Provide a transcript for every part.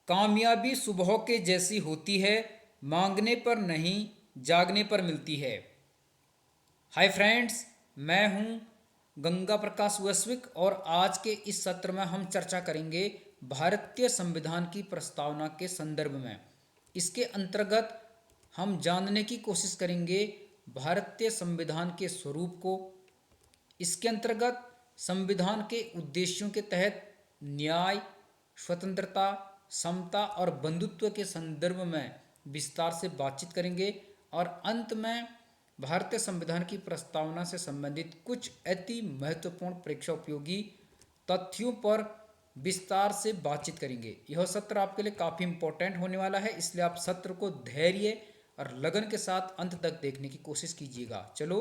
कामयाबी सुबह के जैसी होती है, मांगने पर नहीं जागने पर मिलती है। हाय फ्रेंड्स, मैं हूं गंगा प्रकाश वैश्विक और आज के इस सत्र में हम चर्चा करेंगे भारतीय संविधान की प्रस्तावना के संदर्भ में। इसके अंतर्गत हम जानने की कोशिश करेंगे भारतीय संविधान के स्वरूप को। इसके अंतर्गत संविधान के उद्देश्यों के तहत न्याय, स्वतंत्रता, समता और बंधुत्व के संदर्भ में विस्तार से बातचीत करेंगे और अंत में भारतीय संविधान की प्रस्तावना से संबंधित कुछ अति महत्वपूर्ण परीक्षा उपयोगी तथ्यों पर विस्तार से बातचीत करेंगे। यह सत्र आपके लिए काफ़ी इम्पोर्टेंट होने वाला है, इसलिए आप सत्र को धैर्य और लगन के साथ अंत तक देखने की कोशिश कीजिएगा। चलो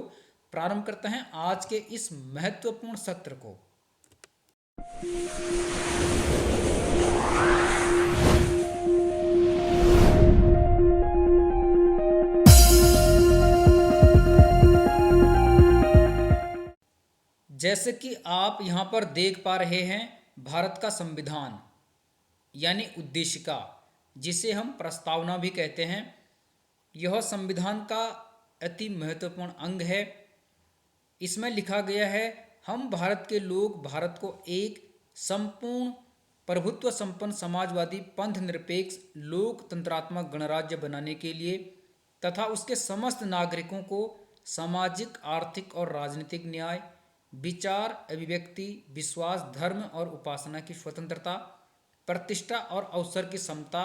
प्रारंभ करते हैं आज के इस महत्वपूर्ण सत्र को। जैसे कि आप यहाँ पर देख पा रहे हैं, भारत का संविधान यानी उद्देशिका, जिसे हम प्रस्तावना भी कहते हैं, यह संविधान का अति महत्वपूर्ण अंग है। इसमें लिखा गया है, हम भारत के लोग भारत को एक संपूर्ण प्रभुत्व संपन्न समाजवादी पंथ निरपेक्ष लोकतंत्रात्मक गणराज्य बनाने के लिए तथा उसके समस्त नागरिकों को सामाजिक, आर्थिक और राजनीतिक न्याय, विचार, अभिव्यक्ति, विश्वास, धर्म और उपासना की स्वतंत्रता, प्रतिष्ठा और अवसर की समता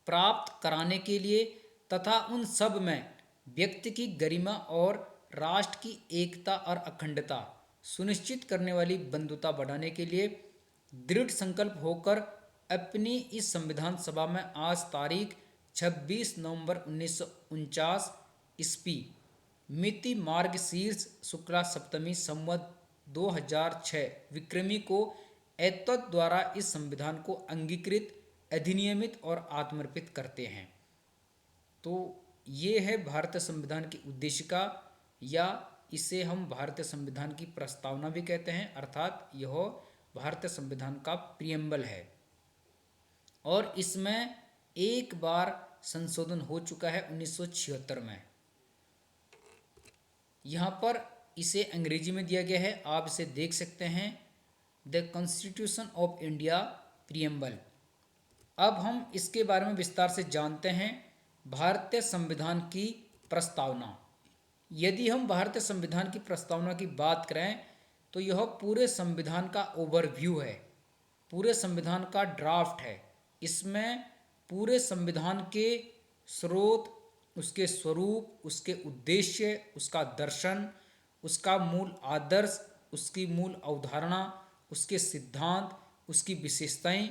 प्राप्त कराने के लिए तथा उन सब में व्यक्ति की गरिमा और राष्ट्र की एकता और अखंडता सुनिश्चित करने वाली बंधुता बढ़ाने के लिए दृढ़ संकल्प होकर अपनी इस संविधान सभा में आज तारीख 26 नवंबर 1949 ईस्वी मिति मार्गशीर्ष शुक्ला सप्तमी संवत 2006 विक्रमी को एतद द्वारा इस संविधान को अंगीकृत, अधिनियमित और आत्मर्पित करते हैं। तो ये है भारतीय संविधान की उद्देशिका, या इसे हम भारतीय संविधान की प्रस्तावना भी कहते हैं, अर्थात यह भारतीय संविधान का प्रियम्बल है और इसमें एक बार संशोधन हो चुका है 1976 में। यहाँ पर इसे अंग्रेजी में दिया गया है, आप इसे देख सकते हैं, the constitution of India preamble. अब हम इसके बारे में विस्तार से जानते हैं। भारतीय संविधान की प्रस्तावना, यदि हम भारतीय संविधान की प्रस्तावना की बात करें तो यह पूरे संविधान का ओवरव्यू है, पूरे संविधान का ड्राफ्ट है। इसमें पूरे संविधान के स्रोत, उसके स्वरूप, उसके उद्देश्य, उसका दर्शन, उसका मूल आदर्श, उसकी मूल अवधारणा, उसके सिद्धांत, उसकी विशेषताएं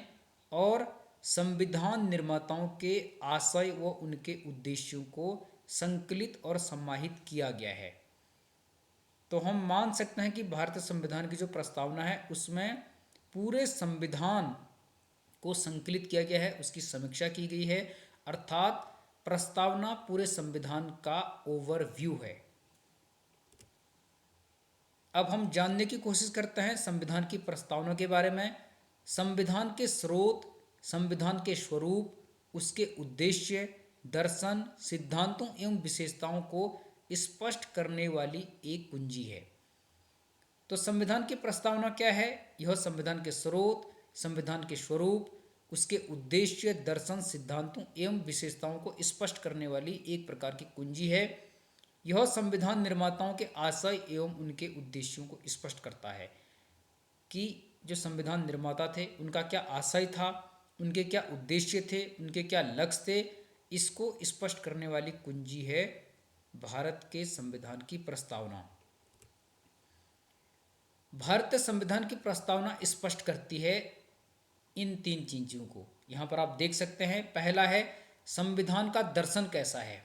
और संविधान निर्माताओं के आशय व उनके उद्देश्यों को संकलित और समाहित किया गया है। तो हम मान सकते हैं कि भारतीय संविधान की जो प्रस्तावना है उसमें पूरे संविधान को संकलित किया गया है, उसकी समीक्षा की गई है, अर्थात प्रस्तावना पूरे संविधान का ओवरव्यू है। अब हम जानने की कोशिश करते हैं संविधान की प्रस्तावना के बारे में। संविधान के स्रोत, संविधान के स्वरूप, उसके उद्देश्य, दर्शन, सिद्धांतों एवं विशेषताओं को स्पष्ट करने वाली एक कुंजी है। तो संविधान की प्रस्तावना क्या है? यह संविधान के स्रोत, संविधान के स्वरूप, उसके उद्देश्य, दर्शन, सिद्धांतों एवं विशेषताओं को स्पष्ट करने वाली एक प्रकार की कुंजी है। यह संविधान निर्माताओं के आशय एवं उनके उद्देश्यों को स्पष्ट करता है कि जो संविधान निर्माता थे उनका क्या आशय था, उनके क्या उद्देश्य थे, उनके क्या लक्ष्य थे, इसको स्पष्ट करने वाली कुंजी है भारत के संविधान की प्रस्तावना। भारतीय संविधान की प्रस्तावना स्पष्ट करती है इन तीन चीजों को। यहाँ पर आप देख सकते हैं, पहला है संविधान का दर्शन कैसा है,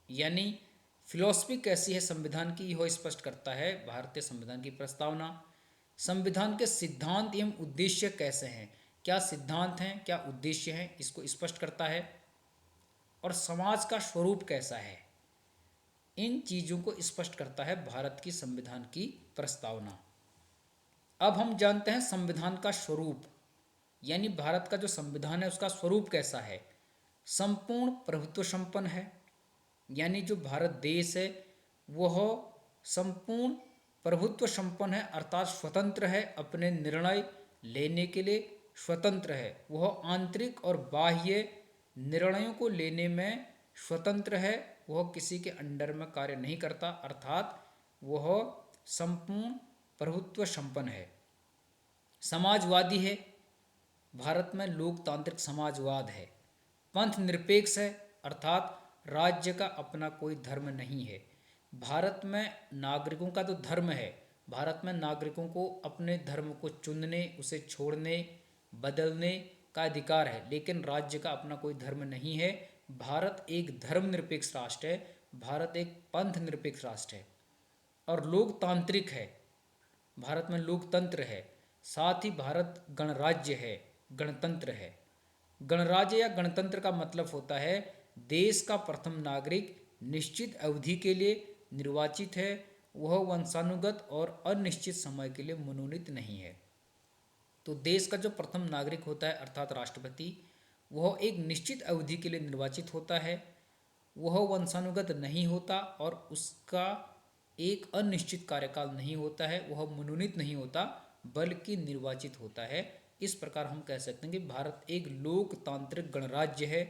यानी फिलॉसफी कैसी है संविधान की, यह स्पष्ट करता है भारतीय संविधान की प्रस्तावना। संविधान के सिद्धांत एवं उद्देश्य कैसे हैं, क्या सिद्धांत हैं, क्या उद्देश्य हैं, इसको स्पष्ट करता है। और समाज का स्वरूप कैसा है, इन चीज़ों को स्पष्ट करता है भारत की संविधान की प्रस्तावना। अब हम जानते हैं संविधान का स्वरूप, यानी भारत का जो संविधान है उसका स्वरूप कैसा है? संपूर्ण प्रभुत्व संपन्न है, यानी जो भारत देश है वह संपूर्ण प्रभुत्व संपन्न है, अर्थात स्वतंत्र है, अपने निर्णय लेने के लिए स्वतंत्र है। वह आंतरिक और बाह्य निर्णयों को लेने में स्वतंत्र है, वह किसी के अंडर में कार्य नहीं करता, अर्थात वह संपूर्ण प्रभुत्व संपन्न है। समाजवादी है, भारत में लोकतांत्रिक समाजवाद है। पंथ निरपेक्ष है, अर्थात राज्य का अपना कोई धर्म नहीं है। भारत में नागरिकों का तो धर्म है, भारत में नागरिकों को अपने धर्म को चुनने, उसे छोड़ने, बदलने का अधिकार है, लेकिन राज्य का अपना कोई धर्म नहीं है। भारत एक धर्मनिरपेक्ष राष्ट्र है, भारत एक पंथ निरपेक्ष राष्ट्र है। और लोकतांत्रिक है, भारत में लोकतंत्र है, साथ ही भारत गणराज्य है, गणतंत्र है। गणराज्य या गणतंत्र का मतलब होता है देश का प्रथम नागरिक निश्चित अवधि के लिए निर्वाचित है, वह वंशानुगत और अनिश्चित समय के लिए मनोनीत नहीं है। तो देश का जो प्रथम नागरिक होता है अर्थात राष्ट्रपति, वह एक निश्चित अवधि के लिए निर्वाचित होता है, वह वंशानुगत नहीं होता और उसका एक अनिश्चित कार्यकाल नहीं होता है, वह मनोनीत नहीं होता बल्कि निर्वाचित होता है। इस प्रकार हम कह सकते हैं कि भारत एक लोकतांत्रिक गणराज्य है,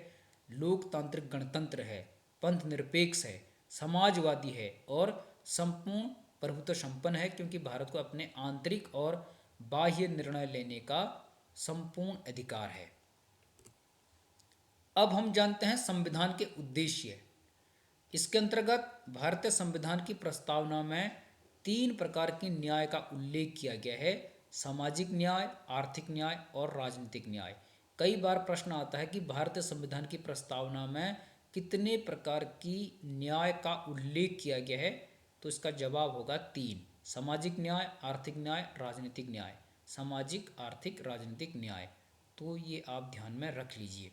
लोकतांत्रिक गणतंत्र है, पंथ निरपेक्ष है, समाजवादी है और संपूर्ण प्रभुत्व संपन्न है, क्योंकि भारत को अपने आंतरिक और बाह्य निर्णय लेने का संपूर्ण अधिकार है। अब हम जानते हैं संविधान के उद्देश्य। इसके अंतर्गत भारतीय संविधान की प्रस्तावना में 3 प्रकार की न्याय का उल्लेख किया गया है: सामाजिक न्याय, आर्थिक न्याय और राजनीतिक न्याय। कई बार प्रश्न आता है कि भारतीय संविधान की प्रस्तावना में कितने प्रकार की न्याय का उल्लेख किया गया है, तो इसका जवाब होगा 3: सामाजिक न्याय, आर्थिक न्याय, राजनीतिक न्याय। सामाजिक, आर्थिक, राजनीतिक न्याय, तो ये आप ध्यान में रख लीजिए।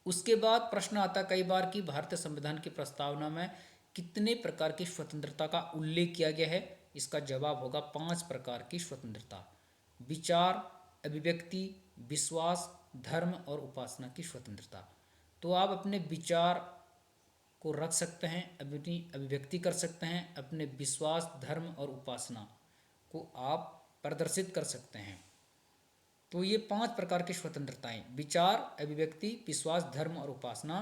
उसके बाद प्रश्न आता कई बार कि भारतीय संविधान की प्रस्तावना में कितने प्रकार की स्वतंत्रता का उल्लेख किया गया है। इसका जवाब होगा 5 प्रकार की स्वतंत्रता: विचार, अभिव्यक्ति, विश्वास, धर्म और उपासना की स्वतंत्रता। तो आप अपने विचार को रख सकते हैं, अपनी अभिव्यक्ति कर सकते हैं, अपने विश्वास, धर्म और उपासना को आप प्रदर्शित कर सकते हैं। तो ये 5 प्रकार की स्वतंत्रताएं, विचार, अभिव्यक्ति, विश्वास, धर्म और उपासना,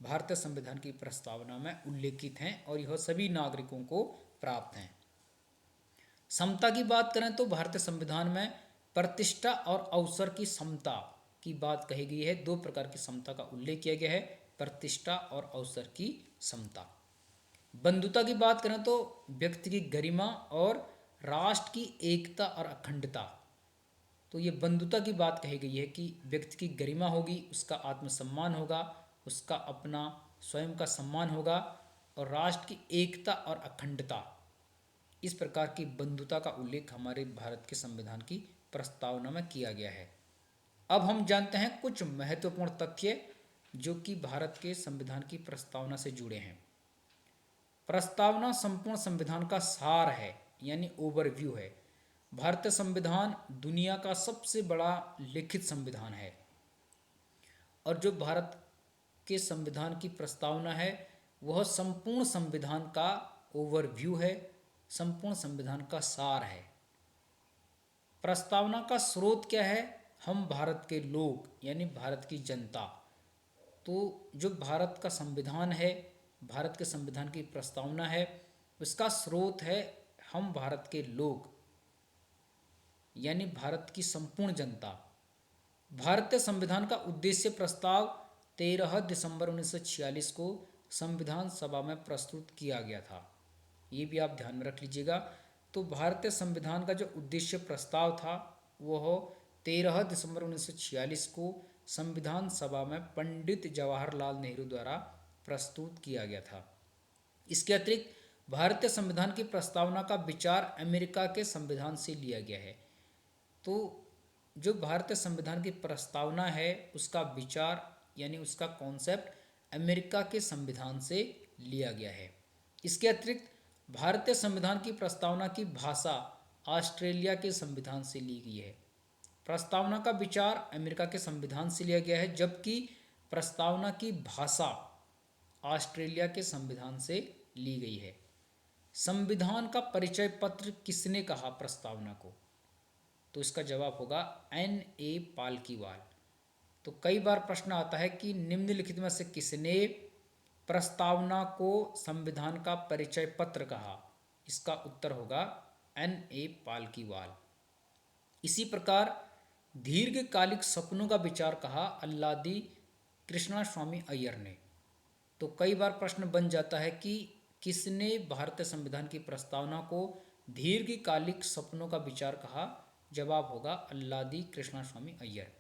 भारतीय संविधान की प्रस्तावना में उल्लेखित हैं और यह सभी नागरिकों को प्राप्त हैं। समता की बात करें तो भारतीय संविधान में प्रतिष्ठा और अवसर की समता की बात कही गई है। 2 प्रकार की समता का उल्लेख किया गया है: प्रतिष्ठा और अवसर की समता। बंधुता की बात करें तो व्यक्ति की गरिमा और राष्ट्र की एकता और अखंडता। तो ये बंधुता की बात कही गई है कि व्यक्ति की गरिमा होगी, उसका आत्मसम्मान होगा, उसका अपना स्वयं का सम्मान होगा और राष्ट्र की एकता और अखंडता, इस प्रकार की बंधुता का उल्लेख हमारे भारत के संविधान की प्रस्तावना में किया गया है। अब हम जानते हैं कुछ महत्वपूर्ण तथ्य जो कि भारत के संविधान की प्रस्तावना से जुड़े हैं। प्रस्तावना संपूर्ण संविधान का सार है, यानी ओवरव्यू है। भारतीय संविधान दुनिया का सबसे बड़ा लिखित संविधान है और जो भारत के संविधान की प्रस्तावना है वह संपूर्ण संविधान का ओवरव्यू है, संपूर्ण संविधान का सार है। प्रस्तावना का स्रोत क्या है? हम भारत के लोग, यानी भारत की जनता। तो जो भारत का संविधान है, भारत के संविधान की प्रस्तावना है, उसका स्रोत है हम भारत के लोग, यानी भारत की संपूर्ण जनता। भारतीय संविधान का उद्देश्य प्रस्ताव 13 दिसंबर 1946 को संविधान सभा में प्रस्तुत किया गया था। ये भी आप ध्यान में रख लीजिएगा। तो भारतीय संविधान का जो उद्देश्य प्रस्ताव था वह 13 दिसंबर 1946 को संविधान सभा में पंडित जवाहरलाल नेहरू द्वारा प्रस्तुत किया गया था। इसके अतिरिक्त भारतीय संविधान की प्रस्तावना का विचार अमेरिका के संविधान से लिया गया है। तो जो भारतीय संविधान की प्रस्तावना है उसका विचार यानी उसका कॉन्सेप्ट अमेरिका के संविधान से लिया गया है। इसके अतिरिक्त भारतीय संविधान की प्रस्तावना की भाषा ऑस्ट्रेलिया के संविधान से ली गई है। प्रस्तावना का विचार अमेरिका के संविधान से लिया गया है, जबकि प्रस्तावना की भाषा ऑस्ट्रेलिया के संविधान से ली गई है। संविधान का परिचय पत्र किसने कहा प्रस्तावना को? तो इसका जवाब होगा N.A. पालकीवाल। तो कई बार प्रश्न आता है कि निम्नलिखित में से किसने प्रस्तावना को संविधान का परिचय पत्र कहा? इसका उत्तर होगा N.A. पालकीवाल। इसी प्रकार दीर्घकालिक सपनों का विचार कहा अल्लादी कृष्णास्वामी अय्यर ने। तो कई बार प्रश्न बन जाता है कि किसने भारतीय संविधान की प्रस्तावना को दीर्घकालिक सपनों का विचार कहा? जवाब होगा अल्लादी कृष्णास्वामी अय्यर।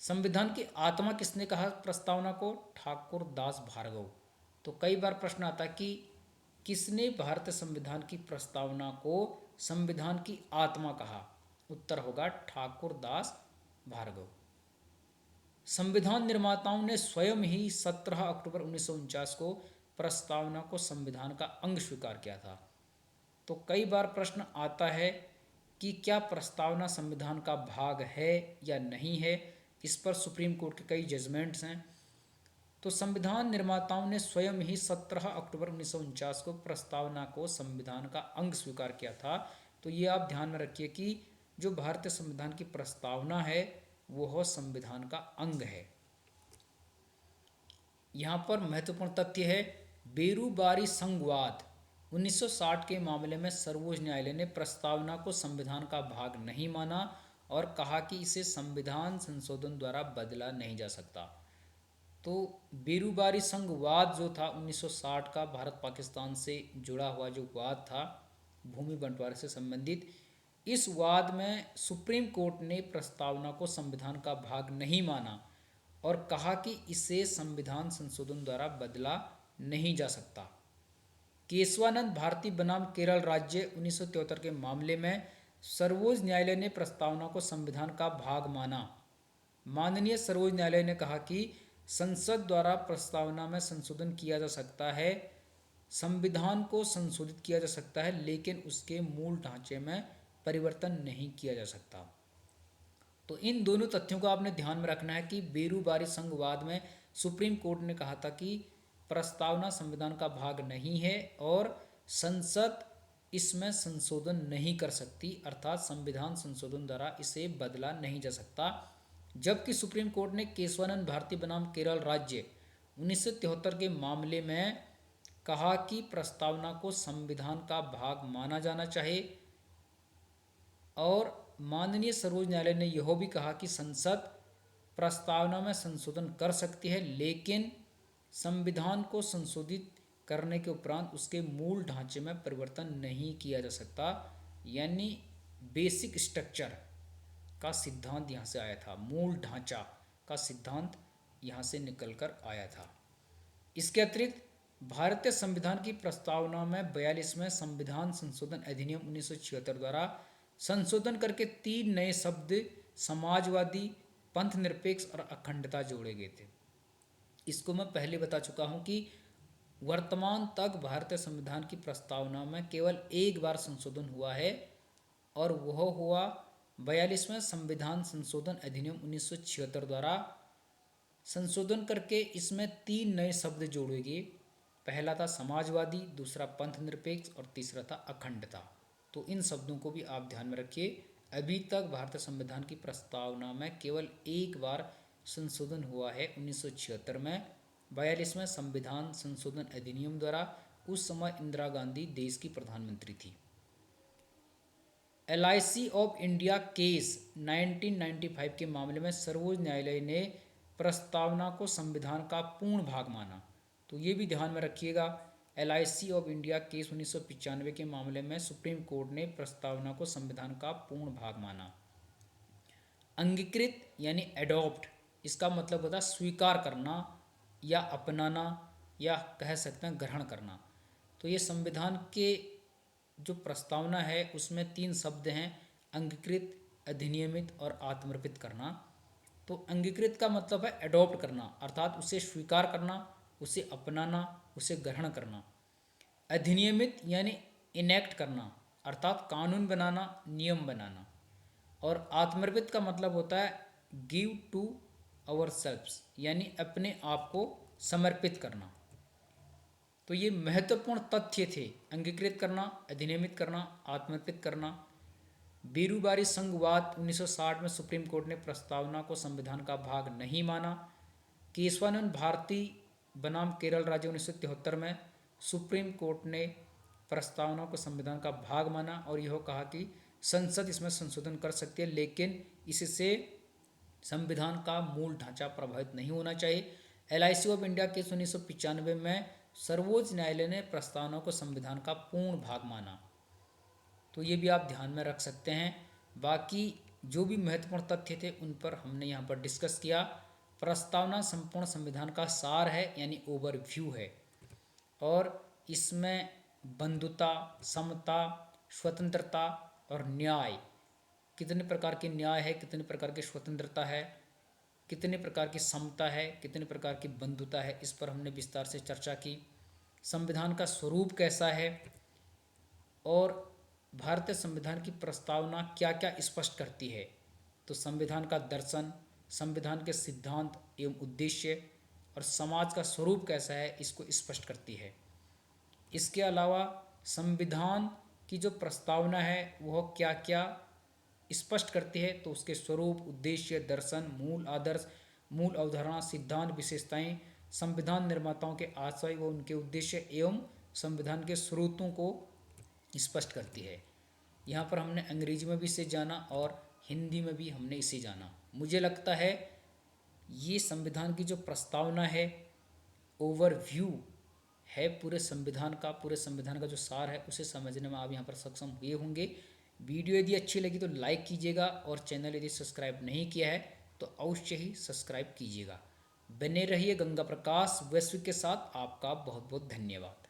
संविधान की आत्मा किसने कहा प्रस्तावना को? ठाकुर दास भार्गव। तो कई बार प्रश्न आता है कि किसने भारतीय संविधान की प्रस्तावना को संविधान की आत्मा कहा? उत्तर होगा ठाकुर दास भार्गव। संविधान निर्माताओं ने स्वयं ही 17 अक्टूबर 1949 को प्रस्तावना को संविधान का अंग स्वीकार किया था। तो कई बार प्रश्न आता है कि क्या प्रस्तावना संविधान का भाग है या नहीं है। इस पर सुप्रीम कोर्ट के कई जजमेंट्स हैं। तो संविधान निर्माताओं ने स्वयं ही 17 अक्टूबर 1949 को प्रस्तावना को संविधान का अंग स्वीकार किया था। तो ये आप ध्यान में रखिए कि जो भारतीय संविधान की प्रस्तावना है वह संविधान का अंग है। यहाँ पर महत्वपूर्ण तथ्य है बेरूबारी संघवाद 1960 के मामले में सर्वोच्च न्यायालय ने प्रस्तावना को संविधान का भाग नहीं माना और कहा कि इसे संविधान संशोधन द्वारा बदला नहीं जा सकता। तो बेरूबारी संघवाद जो था 1960 का भारत पाकिस्तान से जुड़ा हुआ जो वाद था भूमि बंटवारे से संबंधित, इस वाद में सुप्रीम कोर्ट ने प्रस्तावना को संविधान का भाग नहीं माना और कहा कि इसे संविधान संशोधन द्वारा बदला नहीं जा सकता। केशवानंद भारती बनाम केरल राज्य 1973 के मामले में सर्वोच्च न्यायालय ने प्रस्तावना को संविधान का भाग माना। माननीय सर्वोच्च न्यायालय ने कहा कि संसद द्वारा प्रस्तावना में संशोधन किया जा सकता है, संविधान को संशोधित किया जा सकता है, लेकिन उसके मूल ढांचे में परिवर्तन नहीं किया जा सकता। तो इन दोनों तथ्यों को आपने ध्यान में रखना है कि बेरूबारी संघवाद में सुप्रीम कोर्ट ने कहा था कि प्रस्तावना संविधान का भाग नहीं है और संसद इसमें संशोधन नहीं कर सकती, अर्थात संविधान संशोधन द्वारा इसे बदला नहीं जा सकता। जबकि सुप्रीम कोर्ट ने केशवानंद भारती बनाम केरल राज्य 1973 के मामले में कहा कि प्रस्तावना को संविधान का भाग माना जाना चाहिए और माननीय सर्वोच्च न्यायालय ने यह भी कहा कि संसद प्रस्तावना में संशोधन कर सकती है, लेकिन संविधान को संशोधित करने के उपरांत उसके मूल ढांचे में परिवर्तन नहीं किया जा सकता। यानी बेसिक स्ट्रक्चर का सिद्धांत यहाँ से आया था, मूल ढांचा का सिद्धांत यहाँ से निकलकर आया था। इसके अतिरिक्त भारतीय संविधान की प्रस्तावना में 42वें संविधान संशोधन अधिनियम 1976 द्वारा संशोधन करके 3 नए शब्द समाजवादी, पंथ निरपेक्ष और अखंडता जोड़े गए थे। इसको मैं पहले बता चुका हूँ कि वर्तमान तक भारतीय संविधान की प्रस्तावना में केवल एक बार संशोधन हुआ है और वह हुआ 42वें संविधान संशोधन अधिनियम 1976 द्वारा संशोधन करके इसमें 3 नए शब्द जोड़े गए। पहला था समाजवादी, दूसरा पंथ निरपेक्ष और तीसरा था अखंडता। तो इन शब्दों को भी आप ध्यान में रखिए। अभी तक भारतीय संविधान की प्रस्तावना में केवल एक बार संशोधन हुआ है 1976 में 42वें संविधान संशोधन अधिनियम द्वारा। उस समय इंदिरा गांधी देश की प्रधानमंत्री थी। LIC ऑफ इंडिया केस 1995 के मामले में सर्वोच्च न्यायालय ने प्रस्तावना को संविधान का पूर्ण भाग माना। तो ये भी ध्यान में रखिएगा। LIC ऑफ इंडिया केस 1995 के मामले में सुप्रीम कोर्ट ने प्रस्तावना को संविधान का पूर्ण भाग माना। अंगीकृत यानी एडॉप्ट, इसका मतलब होता है स्वीकार करना या अपनाना या कह सकते हैं ग्रहण करना। तो ये संविधान के जो प्रस्तावना है उसमें 3 शब्द हैं, अंगीकृत, अधिनियमित और आत्मर्पित करना। तो अंगीकृत का मतलब है एडॉप्ट करना, अर्थात उसे स्वीकार करना, उसे अपनाना, उसे ग्रहण करना। अधिनियमित यानी इनेक्ट करना, अर्थात कानून बनाना, नियम बनाना। और आत्मर्पित का मतलब होता है गिव टू आवर सेल्फ्स, यानी अपने आप को समर्पित करना। तो ये महत्वपूर्ण तथ्य थे, अंगीकृत करना, अधिनियमित करना, आत्मर्पित करना। बीरूबारी संघवाद 1960 में सुप्रीम कोर्ट ने प्रस्तावना को संविधान का भाग नहीं माना। केशवानंद भारती बनाम केरल राज्य 1973 में सुप्रीम कोर्ट ने प्रस्तावना को संविधान का भाग माना और यह कहा कि संसद इसमें संशोधन कर सकती है, लेकिन इससे संविधान का मूल ढांचा प्रभावित नहीं होना चाहिए। LIC ऑफ इंडिया केस 1995 में सर्वोच्च न्यायालय ने प्रस्तावना को संविधान का पूर्ण भाग माना। तो ये भी आप ध्यान में रख सकते हैं। बाकी जो भी महत्वपूर्ण तथ्य थे उन पर हमने यहाँ पर डिस्कस किया। प्रस्तावना संपूर्ण संविधान का सार है, यानी ओवरव्यू है, और इसमें बंधुता, समता, स्वतंत्रता और न्याय, कितने प्रकार के न्याय है, कितने प्रकार की स्वतंत्रता है, कितने प्रकार की समता है, कितने प्रकार की बंधुता है, इस पर हमने विस्तार से चर्चा की। संविधान का स्वरूप कैसा है और भारतीय संविधान की प्रस्तावना क्या क्या स्पष्ट करती है। तो संविधान का दर्शन, संविधान के सिद्धांत एवं उद्देश्य और समाज का स्वरूप कैसा है, इसको स्पष्ट करती है। इसके अलावा संविधान की जो प्रस्तावना है वह क्या क्या स्पष्ट करती है, तो उसके स्वरूप, उद्देश्य, दर्शन, मूल आदर्श, मूल अवधारणा, सिद्धांत, विशेषताएं, संविधान निर्माताओं के आशय व उनके उद्देश्य एवं संविधान के स्रोतों को स्पष्ट करती है। यहाँ पर हमने अंग्रेजी में भी इसे जाना और हिंदी में भी हमने इसे जाना। मुझे लगता है ये संविधान की जो प्रस्तावना है ओवरव्यू है पूरे संविधान का जो सार है उसे समझने में आप यहाँ पर सक्षम हुए होंगे। वीडियो यदि अच्छी लगी तो लाइक कीजिएगा और चैनल यदि सब्सक्राइब नहीं किया है तो अवश्य ही सब्सक्राइब कीजिएगा। बने रहिए गंगा प्रकाश वैश्विक के साथ। आपका बहुत बहुत धन्यवाद।